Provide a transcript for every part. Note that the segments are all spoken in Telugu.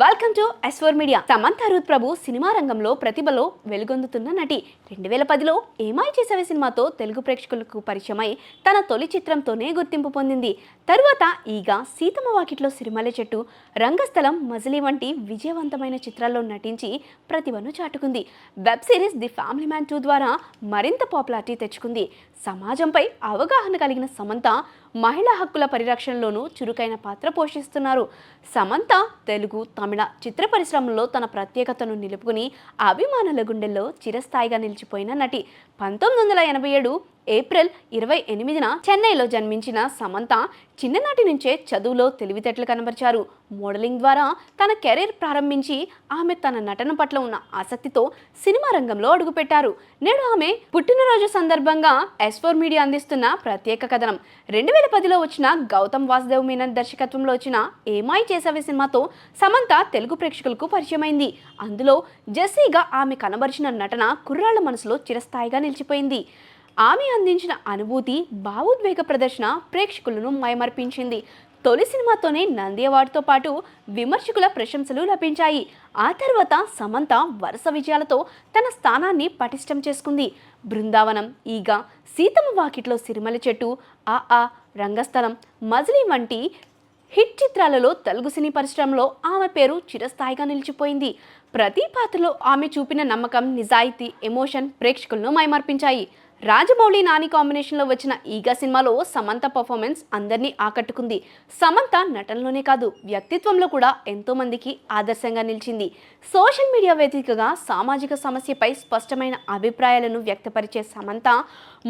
Welcome to S4 media. Samantha Ruth Prabhu cinema రంగంలో ప్రతిభలో వెలుగొందుతున్న నటి. 2010లో ఏమాయ్ చేసావే సినిమాతో తెలుగు ప్రేక్షకులకు పరిచయమై తన తొలి చిత్రంతోనే గుర్తింపు పొందింది. తరువాత ఈగ, సీతమ్మ వాకిట్లో సిరిమల్లె చెట్టు, రంగస్థలం, మజిలీ వంటి విజయవంతమైన చిత్రాల్లో నటించి ప్రతిభను చాటుకుంది. Web series the family man 2 ద్వారా మరింత పాపులారిటీ తెచ్చుకుంది. సమాజంపై అవగాహన కలిగిన సమంత మహిళా హక్కుల పరిరక్షణలోనూ చురుకైన పాత్ర పోషిస్తున్నారు. సమంత తెలుగు, తమిళ చిత్ర పరిశ్రమలో తన ప్రత్యేకతను నిలుపుకుని అభిమానుల గుండెల్లో చిరస్థాయిగా నిలిచిపోయిన నటి. 1987 ఏప్రిల్ 28న చెన్నైలో జన్మించిన సమంత చిన్ననాటి నుంచే చదువులో తెలివితేటలు కనబరిచారు. మోడలింగ్ ద్వారా తన కెరీర్ ప్రారంభించి ఆమె తన నటన పట్ల ఉన్న ఆసక్తితో సినిమా రంగంలో అడుగుపెట్టారు. నేడు ఆమె పుట్టినరోజు సందర్భంగా S4 మీడియా అందిస్తున్న ప్రత్యేక కథనం. 2010లో వచ్చిన గౌతమ్ వాసుదేవ్ మీనన్ దర్శకత్వంలో వచ్చిన ఏమాయ్ చేసావే సినిమాతో సమంత తెలుగు ప్రేక్షకులకు పరిచయమైంది. అందులో జెస్సీగా ఆమె కనబరిచిన నటన కుర్రాళ్ల మనసులో చిరస్థాయిగా నిలిచిపోయింది. ఆమె అందించిన అనుభూతి, భావోద్వేగ ప్రదర్శన ప్రేక్షకులను మైమర్పించింది. తొలి సినిమాతోనే నంది అవార్డుతో పాటు విమర్శకుల ప్రశంసలు లభించాయి. ఆ తర్వాత సమంత వరుస విజయాలతో తన స్థానాన్ని పటిష్టం చేసుకుంది. బృందావనం, ఈగ, సీతమ్మ వాకిట్లో సిరిమల్లె చెట్టు, ఆ రంగస్థలం, మజిలీ వంటి హిట్ చిత్రాలలో తెలుగు సినీ పరిశ్రమలో ఆమె పేరు చిరస్థాయిగా నిలిచిపోయింది. ప్రతి పాత్రలో ఆమె చూపిన నమ్మకం, నిజాయితీ, ఎమోషన్ ప్రేక్షకులను మైమర్పించాయి. రాజమౌళి, నాని కాంబినేషన్లో వచ్చిన ఈగ సినిమాలో సమంత పర్ఫార్మెన్స్ అందరినీ ఆకట్టుకుంది. సమంత నటనలోనే కాదు, వ్యక్తిత్వంలో కూడా ఎంతో మందికి ఆదర్శంగా నిలిచింది. సోషల్ మీడియా వేదికగా సామాజిక సమస్యపై స్పష్టమైన అభిప్రాయాలను వ్యక్తపరిచే సమంత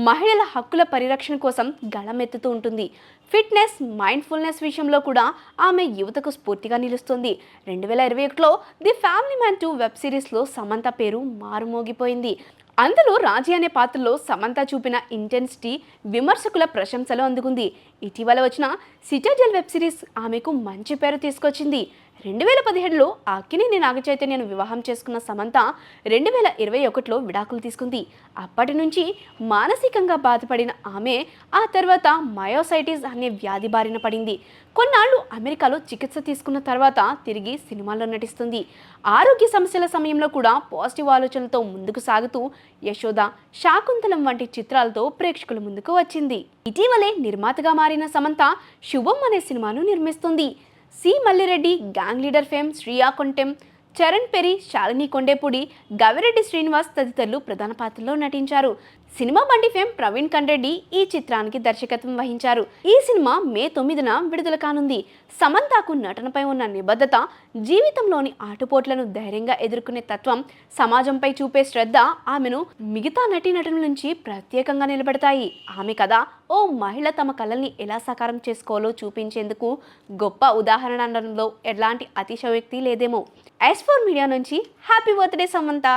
మహిళల హక్కుల పరిరక్షణ కోసం గళమెత్తుతూ ఉంటుంది. ఫిట్నెస్, మైండ్ఫుల్నెస్ విషయంలో కూడా ఆమె యువతకు స్ఫూర్తిగా నిలుస్తుంది. 2021లో ది ఫ్యామిలీ మ్యాన్ 2 వెబ్ సిరీస్లో సమంత పేరు మారుమోగిపోయింది. అందులో రాజీ అనే పాత్రలో సమంత చూపిన ఇంటెన్సిటీ విమర్శకుల ప్రశంసలు అందుకుంది. ఇటీవల వచ్చిన సిటాజెల్ వెబ్ సిరీస్ ఆమెకు మంచి పేరు తీసుకొచ్చింది. 2017లో అక్కినేని నాగచైతన్యను వివాహం చేసుకున్న సమంత 2021లో విడాకులు తీసుకుంది. అప్పటి నుంచి మానసికంగా బాధపడిన ఆమె ఆ తర్వాత మయోసైటిస్ అనే వ్యాధి బారిన పడింది. కొన్నాళ్ళు అమెరికాలో చికిత్స తీసుకున్న తర్వాత తిరిగి సినిమాల్లో నటిస్తుంది. ఆరోగ్య సమస్యల సమయంలో కూడా పాజిటివ్ ఆలోచనలతో ముందుకు సాగుతూ యశోద, శాకుంతలం వంటి చిత్రాలతో ప్రేక్షకుల ముందుకు వచ్చింది. ఇటీవలే నిర్మాతగా మారిన సమంత శుభం అనే సినిమాను నిర్మిస్తుంది. C Mallireddy, gang leader fame Shriya Kontem, Charan Peri, Shalini Kondepudi, Gavireddy Srinivas తదితరులు ప్రధాన పాత్రలో నటించారు. సినిమా బండి ఫేమ్ ప్రవీణ్ కండ్రెడ్డి ఈ చిత్రానికి దర్శకత్వం వహించారు. ఈ సినిమా మే 9న విడుదల కానుంది. సమంతకు నటనపై ఉన్న నిబద్ధత, జీవితంలోని ఆటుపోట్లను ధైర్యంగా ఎదుర్కొనే తత్వం, సమాజంపై చూపే శ్రద్ధ ఆమెను మిగతా నటీనటుల నుంచి ప్రత్యేకంగా నిలబెడతాయి. ఆమె కథ ఓ మహిళ తమ కళల్ని ఎలా సాకారం చేసుకోవాలో చూపించేందుకు గొప్ప ఉదాహరణ అనడంలో ఎలాంటి అతిశయోక్తి లేదేమో. S4 మీడియా నుంచి హ్యాపీ బర్త్డే సమంత.